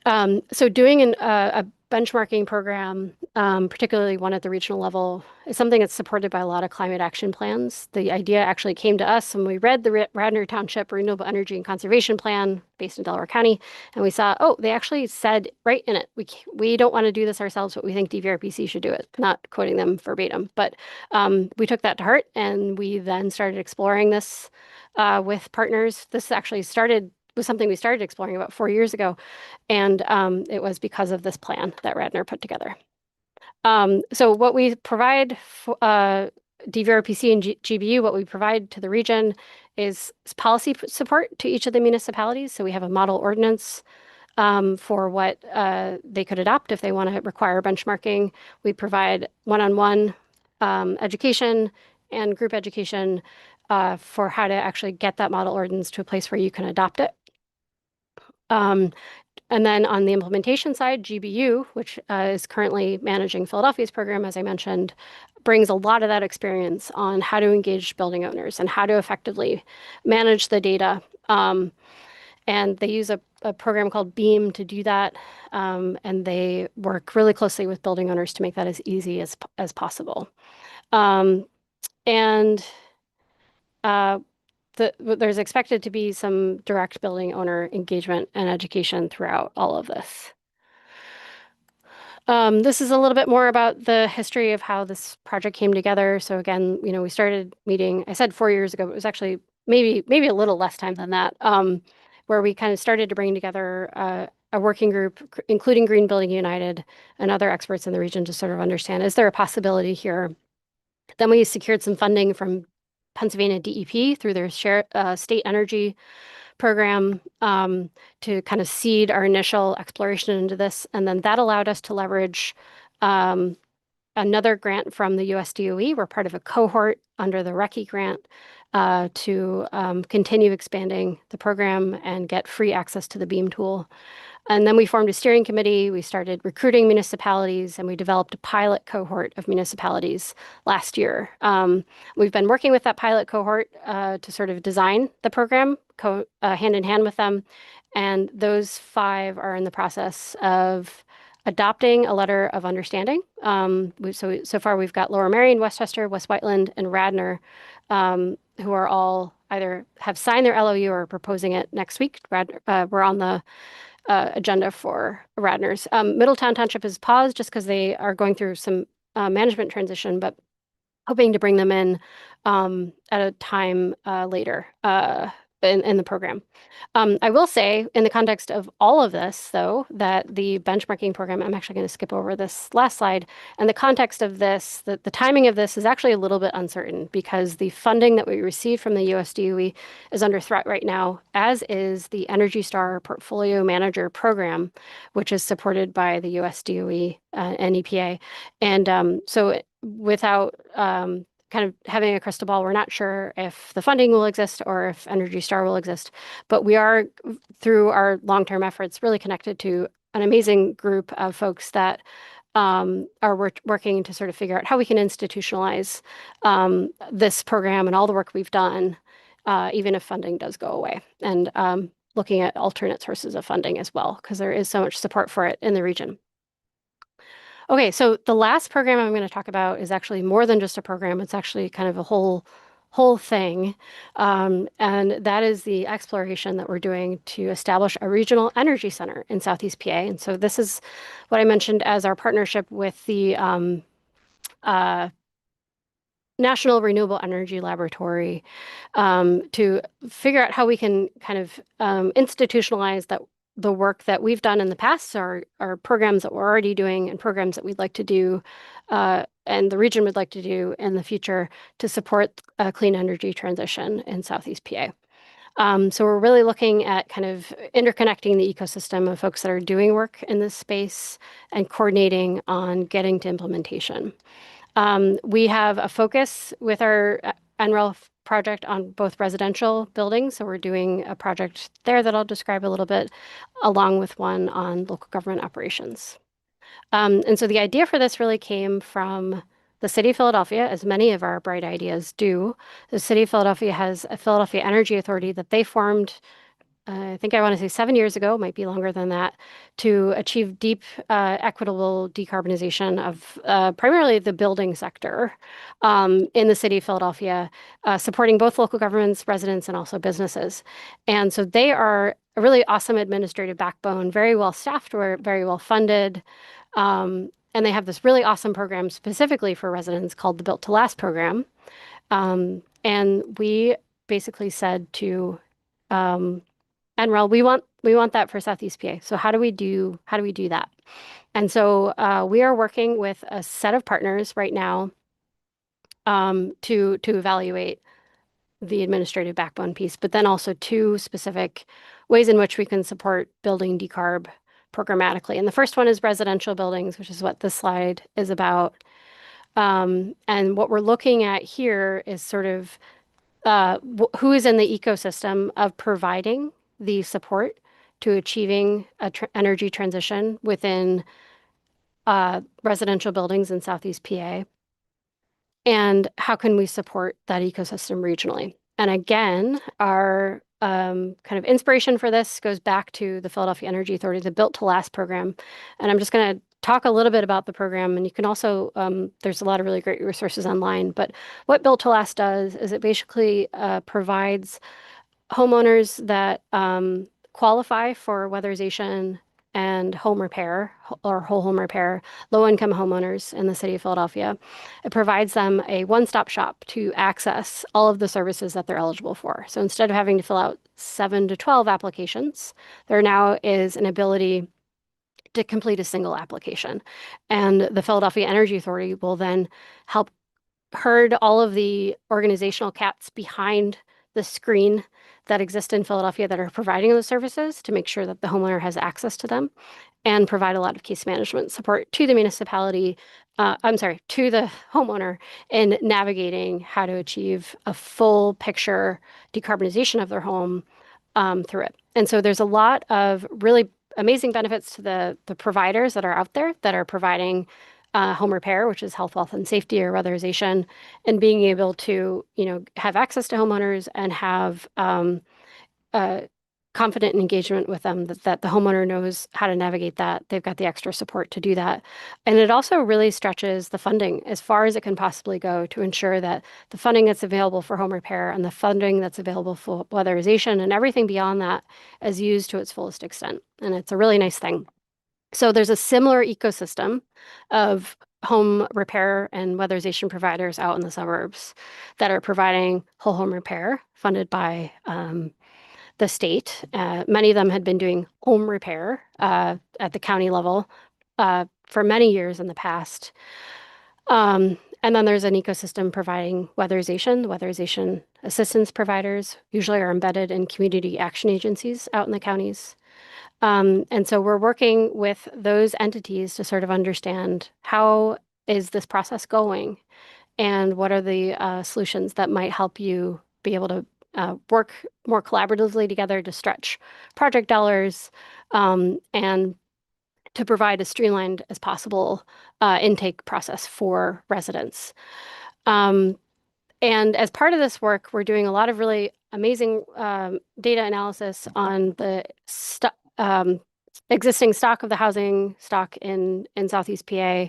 So doing a benchmarking program, particularly one at the regional level, is something that's supported by a lot of climate action plans. The idea actually came to us when we read the Radnor Township Renewable Energy and Conservation Plan based in Delaware County, and we saw, oh, they actually said right in it, we don't want to do this ourselves, but we think DVRPC should do it. Not quoting them verbatim, but we took that to heart, and we then started exploring this with partners. This actually was something we started exploring about 4 years ago, and it was because of this plan that Radnor put together. So what we provide for DVRPC and GBU, what we provide to the region is policy support to each of the municipalities. So we have a model ordinance for what they could adopt if they want to require benchmarking. We provide one-on-one education and group education for how to actually get that model ordinance to a place where you can adopt it. And then on the implementation side, GBU, which is currently managing Philadelphia's program, as I mentioned, brings a lot of that experience on how to engage building owners and how to effectively manage the data. And they use a program called BEAM to do that. And they work really closely with building owners to make that as easy as possible. There's expected to be some direct building owner engagement and education throughout all of this. This is a little bit more about the history of how this project came together. So again, we started meeting, I said 4 years ago, but it was actually maybe a little less time than that, where we kind of started to bring together a working group, including Green Building United and other experts in the region to sort of understand, is there a possibility here? Then we secured some funding from Pennsylvania DEP through their state energy program to kind of seed our initial exploration into this. And then that allowed us to leverage another grant from the US DOE. We're part of a cohort under the RECI grant to continue expanding the program and get free access to the BEAM tool. And then we formed a steering committee. We started recruiting municipalities, and we developed a pilot cohort of municipalities last year. We've been working with that pilot cohort to sort of design the program hand in hand with them. And those 5 are in the process of adopting a letter of understanding. So far, we've got Lower Merion, Westchester, West Whiteland, and Radnor, who are all either have signed their LOU or are proposing it next week. We're on the agenda for Radnor's. Middletown Township is paused just because they are going through some management transition, but hoping to bring them in at a time later in the program. I will say, in the context of all of this, though, that the benchmarking program, I'm actually going to skip over this last slide, and the context of this, the timing of this is actually a little bit uncertain because the funding that we received from the US DOE is under threat right now, as is the Energy Star Portfolio Manager Program, which is supported by the US DOE and EPA. And so without kind of having a crystal ball, we're not sure if the funding will exist or if Energy Star will exist, but we are, through our long-term efforts, really connected to an amazing group of folks that are working to sort of figure out how we can institutionalize this program and all the work we've done, even if funding does go away, and looking at alternate sources of funding as well, because there is so much support for it in the region. Okay, so the last program I'm going to talk about is actually more than just a program. It's actually kind of a whole thing. And that is the exploration that we're doing to establish a regional energy center in Southeast PA. And so this is what I mentioned as our partnership with the National Renewable Energy Laboratory to figure out how we can kind of institutionalize the work that we've done in the past, our programs that we're already doing and programs that we'd like to do and the region would like to do in the future to support a clean energy transition in Southeast PA. So we're really looking at kind of interconnecting the ecosystem of folks that are doing work in this space and coordinating on getting to implementation. We have a focus with our NREL project on both residential buildings. So we're doing a project there that I'll describe a little bit, along with one on local government operations. And so the idea for this really came from the city of Philadelphia, as many of our bright ideas do. The city of Philadelphia has a Philadelphia Energy Authority that they formed, I think I want to say 7 years ago, might be longer than that, to achieve deep, equitable decarbonization of primarily the building sector in the city of Philadelphia, supporting both local governments, residents, and also businesses. And so they are a really awesome administrative backbone, very well staffed, very well funded. And they have this really awesome program specifically for residents called the Built to Last program. And we basically said to NREL, we want that for Southeast PA. So how do we do that? And so we are working with a set of partners right now to evaluate the administrative backbone piece, but then also 2 specific ways in which we can support building decarb programmatically. And the first one is residential buildings, which is what this slide is about. And what we're looking at here is sort of who is in the ecosystem of providing the support to achieving a energy transition within residential buildings in Southeast PA, and how can we support that ecosystem regionally. And again, our kind of inspiration for this goes back to the Philadelphia Energy Authority, the Built to Last program. And I'm just going to talk a little bit about the program, and you can also, there's a lot of really great resources online, but what Built to Last does is it basically provides homeowners that qualify for weatherization and home repair or whole home repair, low-income homeowners in the city of Philadelphia. It provides them a one-stop shop to access all of the services that they're eligible for. So instead of having to fill out 7 to 12 applications, there now is an ability to complete a single application. And the Philadelphia Energy Authority will then help herd all of the organizational cats behind the screen that exist in Philadelphia that are providing those services to make sure that the homeowner has access to them, and provide a lot of case management support to the municipality, to the homeowner in navigating how to achieve a full picture decarbonization of their home through it. And so there's a lot of really amazing benefits to the providers that are out there that are providing home repair, which is health, wealth, and safety or weatherization, and being able to, have access to homeowners and have confident engagement with them, that the homeowner knows how to navigate that. They've got the extra support to do that. And it also really stretches the funding as far as it can possibly go to ensure that the funding that's available for home repair and the funding that's available for weatherization and everything beyond that is used to its fullest extent. And it's a really nice thing. So there's a similar ecosystem of home repair and weatherization providers out in the suburbs that are providing whole home repair funded by the state. Many of them had been doing home repair at the county level for many years in the past. And then there's an ecosystem providing weatherization. The weatherization assistance providers usually are embedded in community action agencies out in the counties. And so we're working with those entities to sort of understand how is this process going and what are the solutions that might help you be able to work more collaboratively together to stretch project dollars and to provide as streamlined as possible intake process for residents. And as part of this work, we're doing a lot of really amazing data analysis on the existing stock of the housing stock in Southeast PA,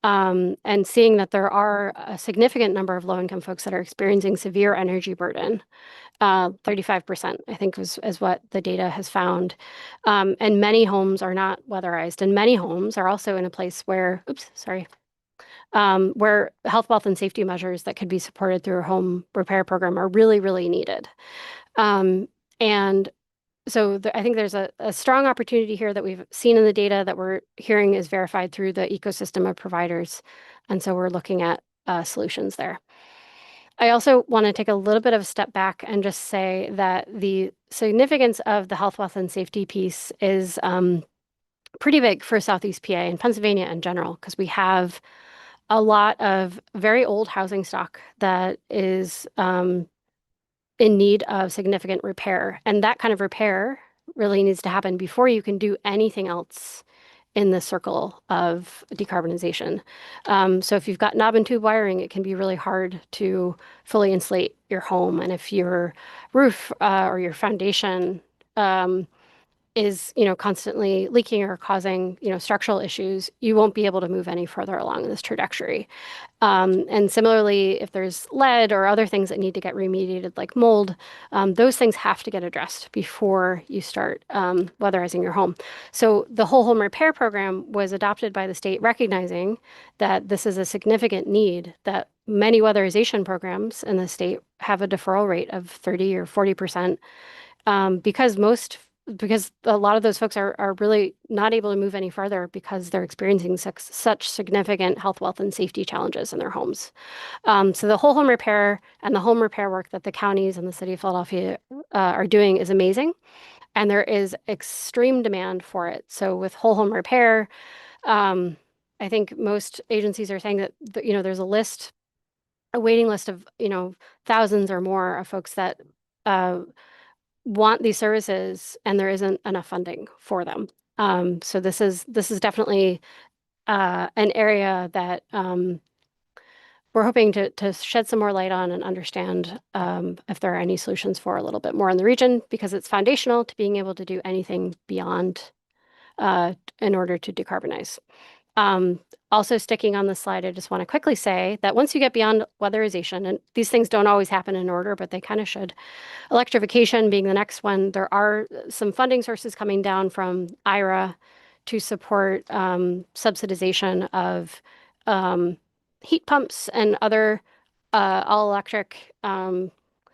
and seeing that there are a significant number of low-income folks that are experiencing severe energy burden. 35%, I think, is what the data has found. And many homes are not weatherized, and many homes are also in a place where, where health, wealth, and safety measures that could be supported through a home repair program are really, really needed. And so I think there's a strong opportunity here that we've seen in the data that we're hearing is verified through the ecosystem of providers. And so we're looking at solutions there. I also want to take a little bit of a step back and just say that the significance of the health, wealth, and safety piece is pretty big for Southeast PA and Pennsylvania in general, because we have a lot of very old housing stock that is in need of significant repair. And that kind of repair really needs to happen before you can do anything else in the circle of decarbonization. So if you've got knob and tube wiring, it can be really hard to fully insulate your home. And if your roof or your foundation is, constantly leaking or causing, structural issues, you won't be able to move any further along in this trajectory. And similarly, if there's lead or other things that need to get remediated, like mold, those things have to get addressed before you start weatherizing your home. So the whole home repair program was adopted by the state, recognizing that this is a significant need, that many weatherization programs in the state have a deferral rate of 30 or 40%, because a lot of those folks are really not able to move any further because they're experiencing such significant health, wealth, and safety challenges in their homes. So the whole home repair and the home repair work that the counties and the city of Philadelphia are doing is amazing. And there is extreme demand for it. So with whole home repair, I think most agencies are saying that, there's a waiting list of, thousands or more of folks that want these services, and there isn't enough funding for them. So this is definitely an area that we're hoping to shed some more light on and understand if there are any solutions for a little bit more in the region, because it's foundational to being able to do anything beyond in order to decarbonize. Also sticking on the slide, I just want to quickly say that once you get beyond weatherization, and these things don't always happen in order, but they kind of should, electrification being the next one, there are some funding sources coming down from IRA to support subsidization of heat pumps and other all-electric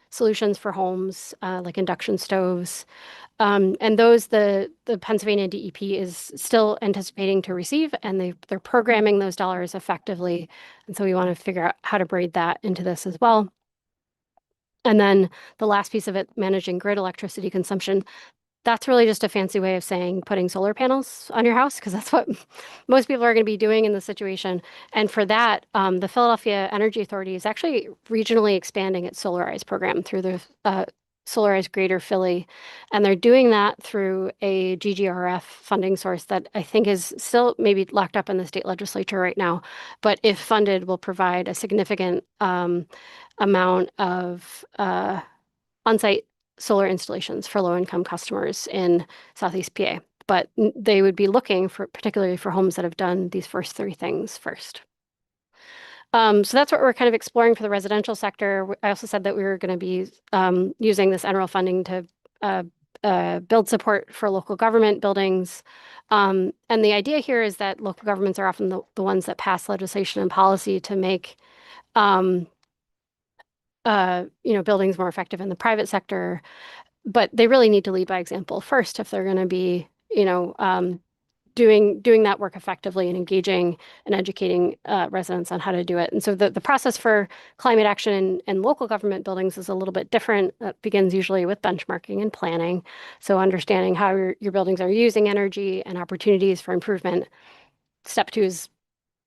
solutions for homes, like induction stoves. And those the Pennsylvania DEP is still anticipating to receive, and they're programming those dollars effectively. And so we want to figure out how to braid that into this as well. And then the last piece of it, managing grid electricity consumption. That's really just a fancy way of saying putting solar panels on your house, because that's what most people are going to be doing in this situation. And for that, the Philadelphia Energy Authority is actually regionally expanding its Solarize program through the Solarize Greater Philly. And they're doing that through a GGRF funding source that I think is still maybe locked up in the state legislature right now, but if funded, will provide a significant amount of on-site solar installations for low-income customers in Southeast PA. But they would be looking for, particularly for homes that have done these first three things first. So that's what we're kind of exploring for the residential sector. I also said that we were going to be using this NREL funding to build support for local government buildings. And the idea here is that local governments are often the ones that pass legislation and policy to make buildings more effective in the private sector, but they really need to lead by example first if they're going to be, doing that work effectively and engaging and educating residents on how to do it. And so the process for climate action in local government buildings is a little bit different. That begins usually with benchmarking and planning. So understanding how your buildings are using energy and opportunities for improvement. Step 2 is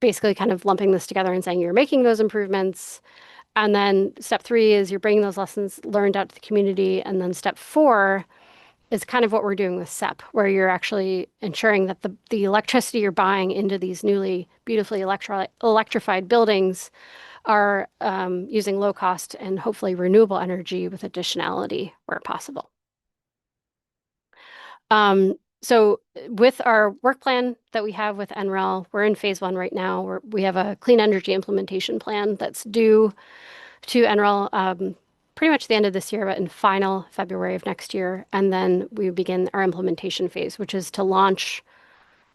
basically kind of lumping this together and saying you're making those improvements. And then step 3 is you're bringing those lessons learned out to the community. And then step 4 is kind of what we're doing with SEP, where you're actually ensuring that the electricity you're buying into these newly beautifully electrified buildings are using low cost and hopefully renewable energy with additionality where possible. So with our work plan that we have with NREL, we're in phase 1 right now. We have a clean energy implementation plan that's due to NREL pretty much the end of this year, but in final February of next year. And then we begin our implementation phase, which is to launch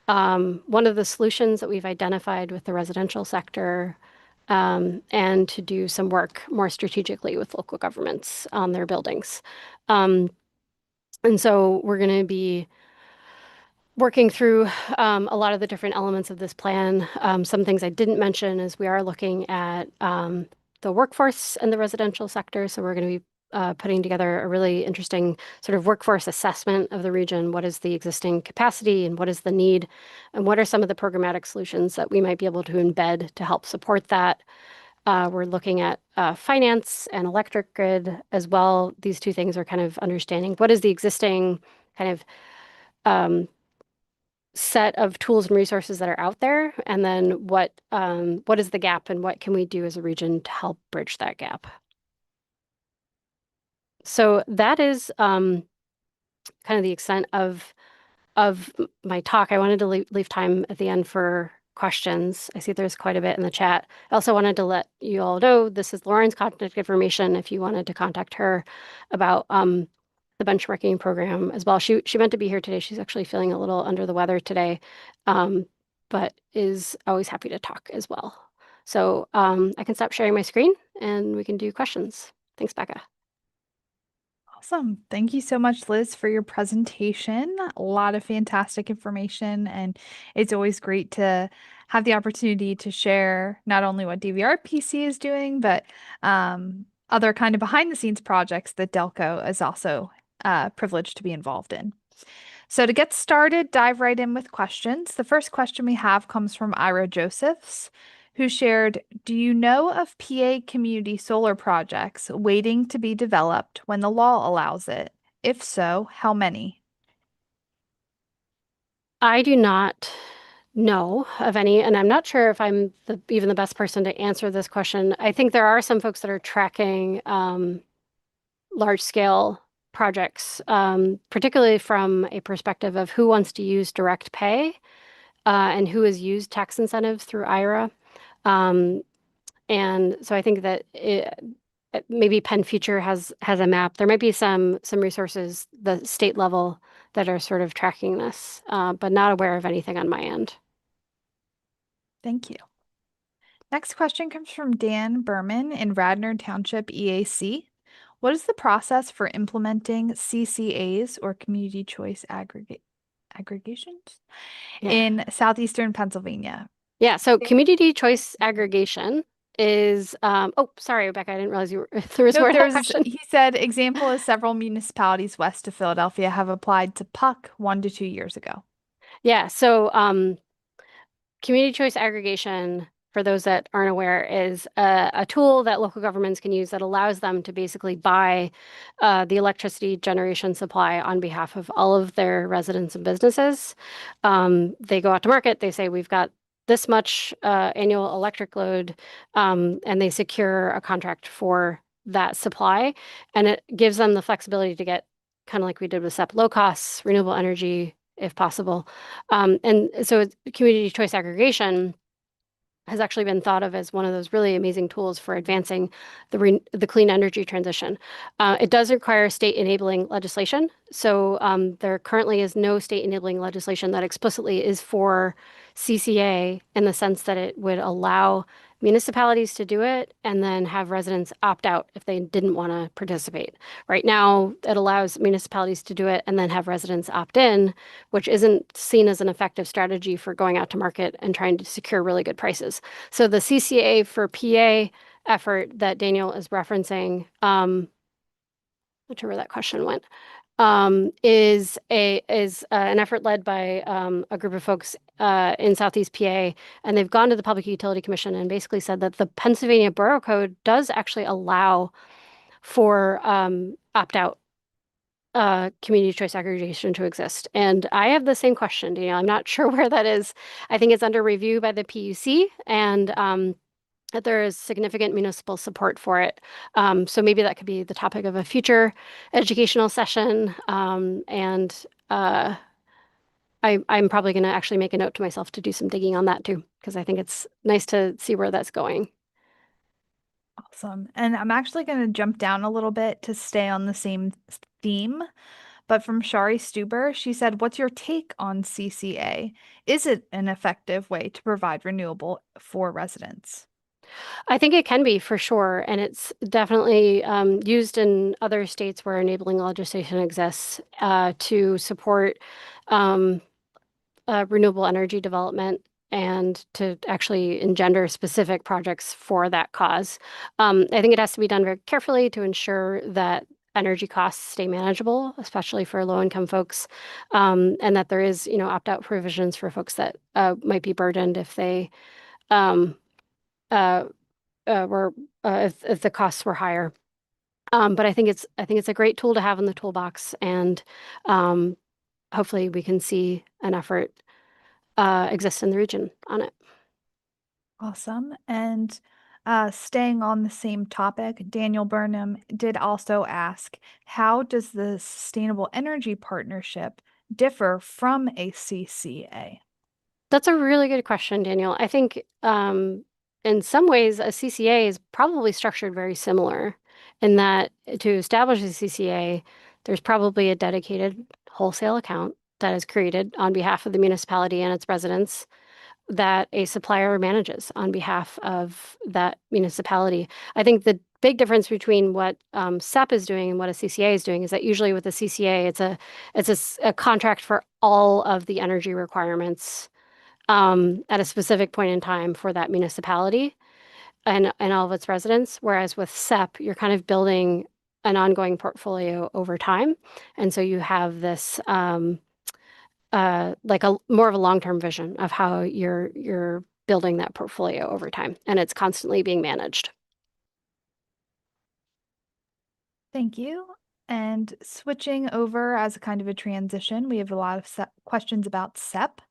one of the solutions that we've identified with the residential sector and to do some work more strategically with local governments on their buildings. And so we're going to be working through a lot of the different elements of this plan. Some things I didn't mention is we are looking at the workforce in the residential sector. So we're going to be putting together a really interesting sort of workforce assessment of the region. What is the existing capacity and what is the need? And what are some of the programmatic solutions that we might be able to embed to help support that? We're looking at finance and electric grid as well. These two things are kind of understanding what is the existing kind of set of tools and resources that are out there, and then what is the gap and what can we do as a region to help bridge that gap. So that is kind of the extent of my talk. I wanted to leave time at the end for questions. I see there's quite a bit in the chat. I also wanted to let you all know this is Lauren's contact information if you wanted to contact her about the benchmarking program as well. She meant to be here today. She's actually feeling a little under the weather today, but is always happy to talk as well. So I can stop sharing my screen and we can do questions. Thanks, Becca. Awesome. Thank you so much, Liz, for your presentation. A lot of fantastic information, and it's always great to have the opportunity to share not only what DVRPC is doing, but other kind of behind the scenes projects that Delco is also privileged to be involved in. So to get started, dive right in with questions. The first question we have comes from Ira Josephs, who shared, do you know of PA community solar projects waiting to be developed when the law allows it? If so, how many? I do not know of any, and I'm not sure if I'm even the best person to answer this question. I think there are some folks that are tracking large scale projects, particularly from a perspective of who wants to use direct pay and who has used tax incentives through IRA. And so I think that maybe Penn Future has a map. There might be some resources, the state level, that are sort of tracking this, but not aware of anything on my end. Thank you. Next question comes from Dan Berman in Radnor Township EAC. What is the process for implementing CCAs or community choice aggregations in Southeastern Pennsylvania? Yeah, so community choice aggregation is, oh, sorry, Rebecca, I didn't realize there was more to that question. He said, example is several municipalities west of Philadelphia have applied to PUC 1 to 2 years ago. Yeah, so community choice aggregation, for those that aren't aware, is a tool that local governments can use that allows them to basically buy the electricity generation supply on behalf of all of their residents and businesses. They go out to market, they say, we've got this much annual electric load, and they secure a contract for that supply. And it gives them the flexibility to get, kind of like we did with SEP, low costs, renewable energy, if possible. And so community choice aggregation has actually been thought of as one of those really amazing tools for advancing the clean energy transition. It does require state enabling legislation. So there currently is no state enabling legislation that explicitly is for CCA in the sense that it would allow municipalities to do it and then have residents opt out if they didn't want to participate. Right now, it allows municipalities to do it and then have residents opt in, which isn't seen as an effective strategy for going out to market and trying to secure really good prices. So the CCA for PA effort that Daniel is referencing, not sure where that question went, is an effort led by a group of folks in Southeast PA, and they've gone to the Public Utility Commission and basically said that the Pennsylvania Borough Code does actually allow for opt-out community choice aggregation to exist. And I have the same question, Daniel. I'm not sure where that is. I think it's under review by the PUC, and that there is significant municipal support for it. So maybe that could be the topic of a future educational session. I'm probably going to actually make a note to myself to do some digging on that too, because I think it's nice to see where that's going. Awesome. And I'm actually going to jump down a little bit to stay on the same theme. But from Shari Stuber, she said, "What's your take on CCA? Is it an effective way to provide renewable for residents?" I think it can be for sure, and it's definitely used in other states where enabling legislation exists to support renewable energy development and to actually engender specific projects for that cause. I think it has to be done very carefully to ensure that energy costs stay manageable, especially for low-income folks, and that there is, opt-out provisions for folks that might be burdened if they um, were if the costs were higher. But I think it's a great tool to have in the toolbox, and hopefully we can see an effort exist in the region on it. Awesome. And staying on the same topic, Daniel Burnham did also ask, how does the Sustainable Energy Partnership differ from a CCA? That's a really good question, Daniel. I think in some ways a CCA is probably structured very similar in that to establish a CCA, there's probably a dedicated wholesale account that is created on behalf of the municipality and its residents that a supplier manages on behalf of that municipality. I think the big difference between what SEP is doing and what a CCA is doing is that usually with a CCA, it's a contract for all of the energy requirements at a specific point in time for that municipality and all of its residents. Whereas with SEP, you're kind of building an ongoing portfolio over time, and so you have this like a more of a long-term vision of how you're building that portfolio over time, and it's constantly being managed. Thank you. And switching over as a kind of a transition, we have a lot of questions about SEP.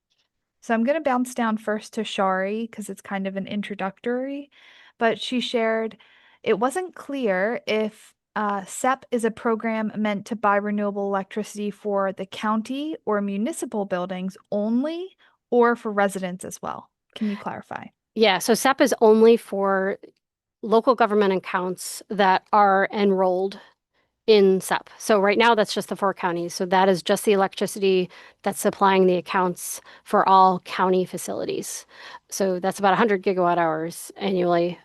So I'm going to bounce down first to Shari because it's kind of an introductory, but she shared it wasn't clear if SEP is a program meant to buy renewable electricity for the county or municipal buildings only, or for residents as well. Can you clarify? Yeah, so SEP is only for local government accounts that are enrolled in SEP. So right now that's just the 4 counties. So that is just the electricity that's supplying the accounts for all county facilities. So that's about 100 gigawatt hours annually,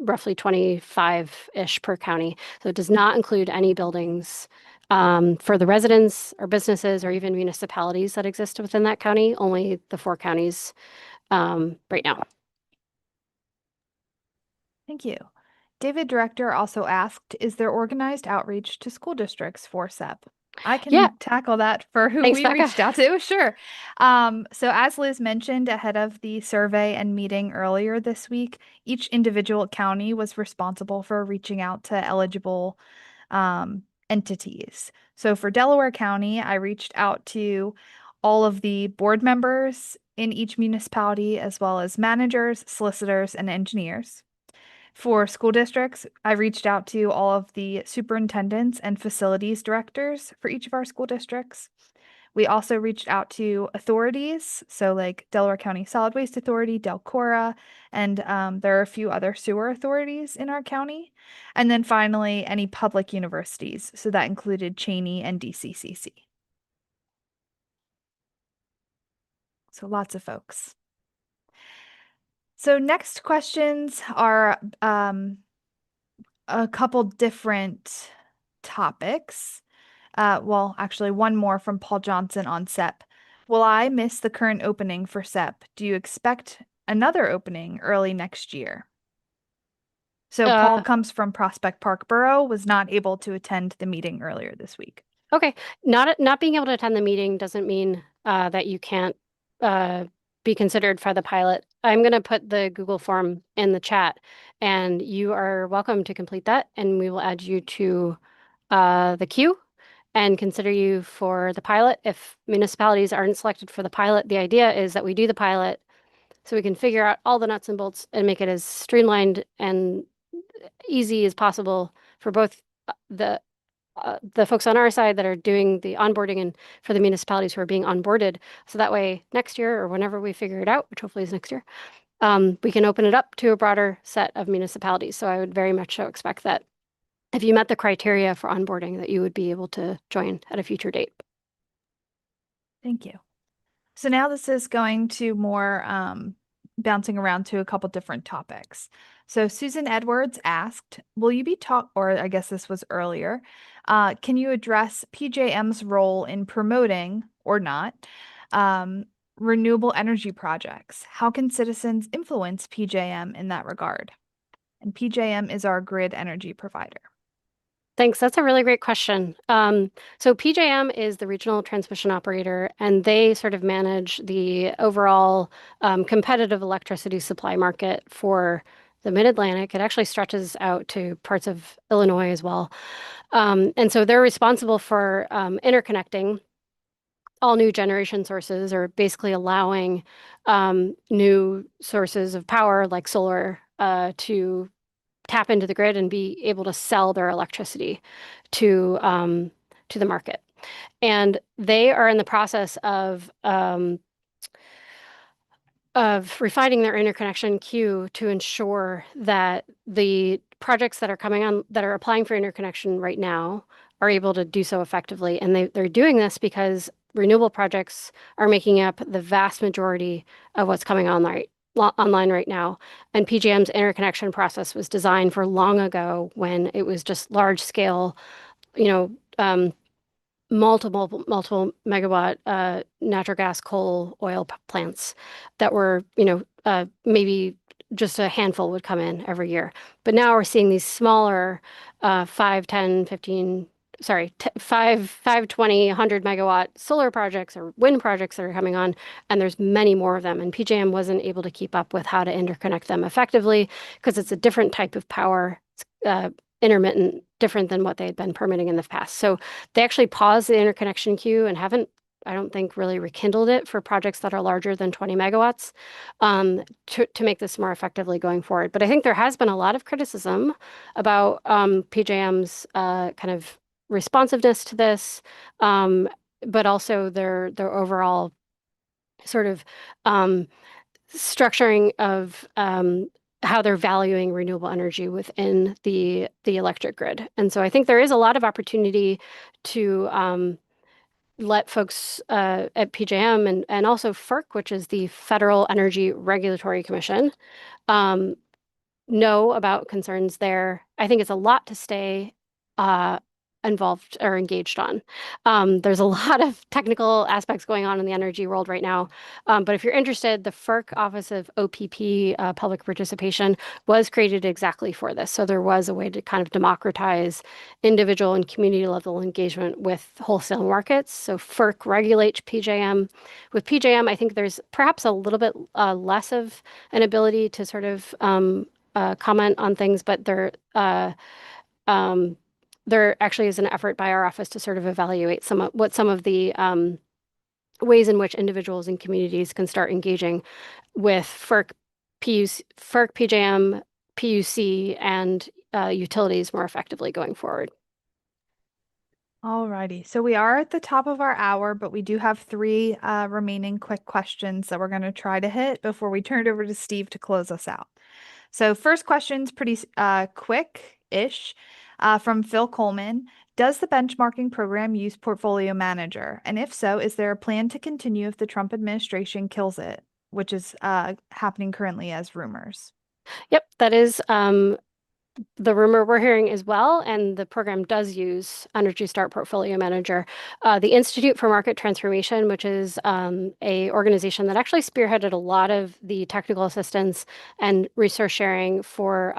roughly 25-ish per county. So it does not include any buildings for the residents or businesses or even municipalities that exist within that county, only the 4 counties right now. Thank you. David Director also asked, is there organized outreach to school districts for SEP? I can tackle that for who Thanks, we Becca. reached out to. Sure. So as Liz mentioned ahead of the survey and meeting earlier this week, each individual county was responsible for reaching out to eligible entities. So for Delaware County, I reached out to all of the board members in each municipality, as well as managers, solicitors, and engineers. For school districts, I reached out to all of the superintendents and facilities directors for each of our school districts. We also reached out to authorities, so like Delaware County Solid Waste Authority, Delcora, and there are a few other sewer authorities in our county. And then finally, any public universities. So that included Cheney and DCCC. So lots of folks. So next questions are a couple different topics. Well, actually, one more from Paul Johnson on SEP. Will I miss the current opening for SEP? Do you expect another opening early next year? So Paul comes from Prospect Park Borough, was not able to attend the meeting earlier this week. Okay, not being able to attend the meeting doesn't mean that you can't be considered for the pilot. I'm going to put the Google form in the chat, and you are welcome to complete that, and we will add you to the queue and consider you for the pilot. If municipalities aren't selected for the pilot, the idea is that we do the pilot so we can figure out all the nuts and bolts and make it as streamlined and easy as possible for both the folks on our side that are doing the onboarding and for the municipalities who are being onboarded. So that way next year or whenever we figure it out, which hopefully is next year, we can open it up to a broader set of municipalities. So I would very much so expect that if you met the criteria for onboarding, that you would be able to join at a future date. Thank you. So now this is going to more bouncing around to a couple different topics. So Susan Edwards asked, will you be or I guess this was earlier, can you address PJM's role in promoting or not renewable energy projects? How can citizens influence PJM in that regard? And PJM is our grid energy provider. Thanks. That's a really great question. So PJM is the regional transmission operator, and they sort of manage the overall competitive electricity supply market for the Mid-Atlantic. It actually stretches out to parts of Illinois as well. And so they're responsible for interconnecting all new generation sources, or basically allowing new sources of power like solar to tap into the grid and be able to sell their electricity to the market. And they are in the process of refining their interconnection queue to ensure that the projects that are coming on, that are applying for interconnection right now, are able to do so effectively. And they're doing this because renewable projects are making up the vast majority of what's coming online right now. And PJM's interconnection process was designed for long ago, when it was just large scale, multiple megawatt natural gas, coal, oil plants that were, maybe just a handful would come in every year. But now we're seeing these smaller 5, 10, 15, 5, 20, 100 megawatt solar projects or wind projects that are coming on, and there's many more of them. And PJM wasn't able to keep up with how to interconnect them effectively because it's a different type of power, intermittent, different than what they had been permitting in the past. So they actually paused the interconnection queue and haven't, I don't think, really rekindled it for projects that are larger than 20 megawatts to make this more effectively going forward. But I think there has been a lot of criticism about PJM's kind of responsiveness to this, but also their overall sort of structuring of how they're valuing renewable energy within the electric grid. And so I think there is a lot of opportunity to let folks at PJM and also FERC, which is the Federal Energy Regulatory Commission, know about concerns there. I think it's a lot to stay involved or engaged on. There's a lot of technical aspects going on in the energy world right now. But if you're interested, the FERC Office of OPP, Public Participation, was created exactly for this. So there was a way to kind of democratize individual and community level engagement with wholesale markets. So FERC regulates PJM. With PJM, I think there's perhaps a little bit less of an ability to sort of comment on things, but there actually is an effort by our office to sort of evaluate some of the ways in which individuals and communities can start engaging with FERC, PJM, PUC, and utilities more effectively going forward. Alrighty, so we are at the top of our hour, but we do have three remaining quick questions that we're going to try to hit before we turn it over to Steve to close us out. So first question's pretty quick-ish from Phil Coleman. Does the benchmarking program use Portfolio Manager? And if so, is there a plan to continue if the Trump administration kills it, which is happening currently as rumors? Yep, that is the rumor we're hearing as well, and the program does use Energy Start Portfolio Manager. The Institute for Market Transformation, which is a organization that actually spearheaded a lot of the technical assistance and resource sharing for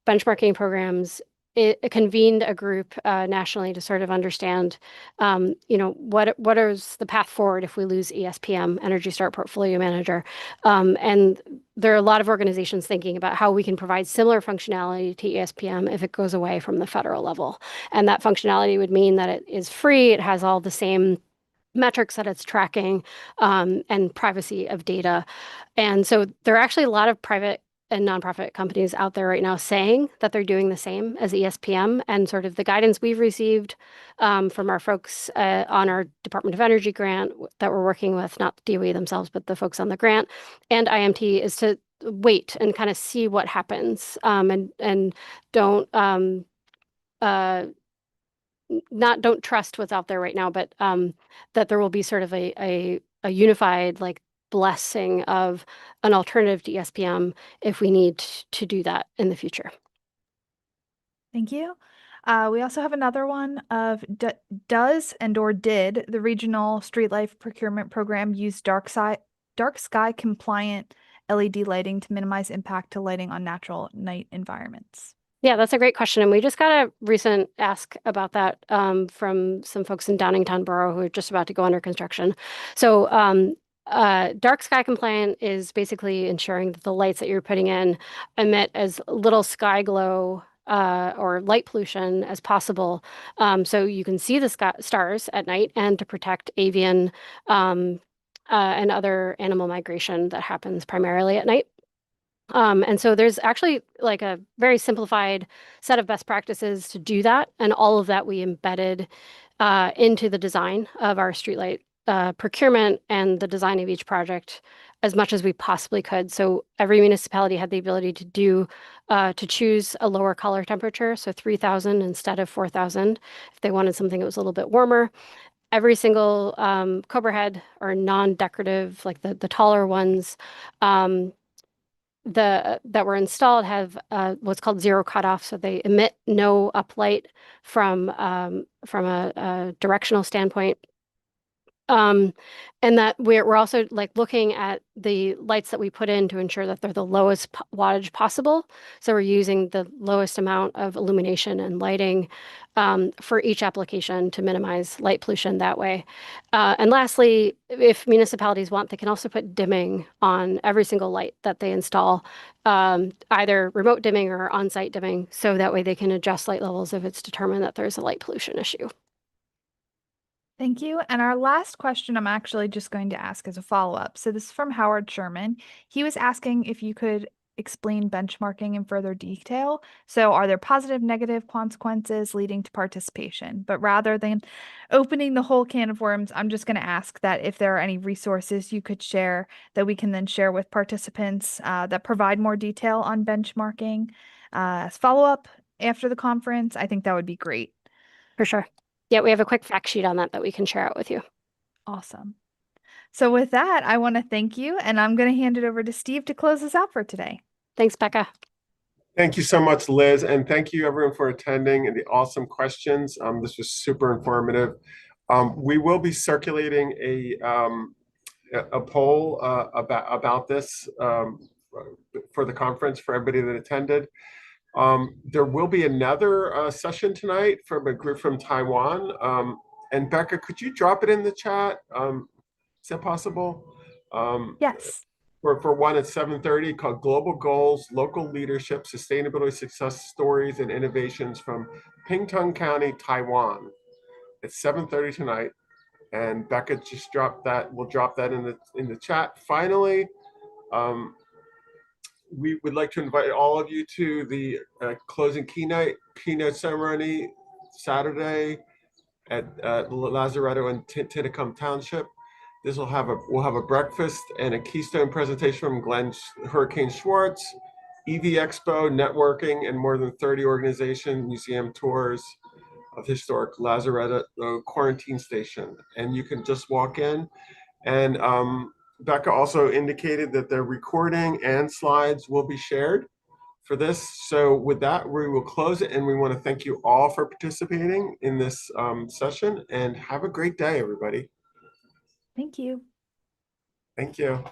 benchmarking programs, it convened a group nationally to sort of understand, what is the path forward if we lose ESPM, Energy Start Portfolio Manager. And there are a lot of organizations thinking about how we can provide similar functionality to ESPM if it goes away from the federal level. And that functionality would mean that it is free, it has all the same metrics that it's tracking, and privacy of data. And so there are actually a lot of private and nonprofit companies out there right now saying that they're doing the same as ESPM, and sort of the guidance we've received from our folks on our Department of Energy grant that we're working with, not DOE themselves, but the folks on the grant and IMT, is to wait and kind of see what happens, and don't don't trust what's out there right now, but that there will be sort of a unified like blessing of an alternative to ESPM if we need to do that in the future. Thank you. We also have another one of does and or did the regional street light procurement program use dark sky compliant LED lighting to minimize impact to lighting on natural night environments? Yeah, that's a great question. And we just got a recent ask about that from some folks in Downingtown Borough who are just about to go under construction. So dark sky compliant is basically ensuring that the lights that you're putting in emit as little sky glow or light pollution as possible, so you can see the stars at night, and to protect avian and other animal migration that happens primarily at night. And so there's actually like a very simplified set of best practices to do that. And all of that we embedded into the design of our streetlight procurement and the design of each project as much as we possibly could. So every municipality had the ability to choose a lower color temperature, so 3,000 instead of 4,000, if they wanted something that was a little bit warmer. Every single Cobra head or non-decorative, like the taller ones, that were installed have what's called zero cutoff, so they emit no uplight from a directional standpoint. And that we're also like looking at the lights that we put in to ensure that they're the lowest wattage possible. So we're using the lowest amount of illumination and lighting for each application to minimize light pollution that way. And lastly, if municipalities want, they can also put dimming on every single light that they install, either remote dimming or on-site dimming, so that way they can adjust light levels if it's determined that there's a light pollution issue. Thank you. And our last question, I'm actually just going to ask as a follow-up. So this is from Howard Sherman. He was asking if you could explain benchmarking in further detail. So are there positive, negative consequences leading to participation? But rather than opening the whole can of worms, I'm just going to ask that if there are any resources you could share that we can then share with participants that provide more detail on benchmarking as follow-up after the conference. I think that would be great. For sure. Yeah, we have a quick fact sheet on that we can share out with you. Awesome. So with that, I want to thank you, and I'm going to hand it over to Steve to close us out for today. Thanks, Becca. Thank you so much, Liz, and thank you everyone for attending and the awesome questions. This was super informative. We will be circulating a poll about this for the conference for everybody that attended. There will be another session tonight from a group from Taiwan. And Becca, could you drop it in the chat? Is that possible? Yes. For one at 7:30, called Global Goals, Local Leadership, Sustainability Success Stories and Innovations from Pingtung County, Taiwan. It's 7:30 tonight. And Becca just dropped that. We'll drop that in the chat. Finally, we would like to invite all of you to the closing keynote ceremony Saturday, at Lazaretto and Tinicum Township. We'll have a breakfast and a Keystone presentation from Hurricane Schwartz, EV Expo, networking, and more than 30 organizations, museum tours of historic Lazaretto quarantine station. And you can just walk in. And Becca also indicated that the recording and slides will be shared for this. So with that, we will close it, and we want to thank you all for participating in this session, and have a great day, everybody. Thank you. Thank you.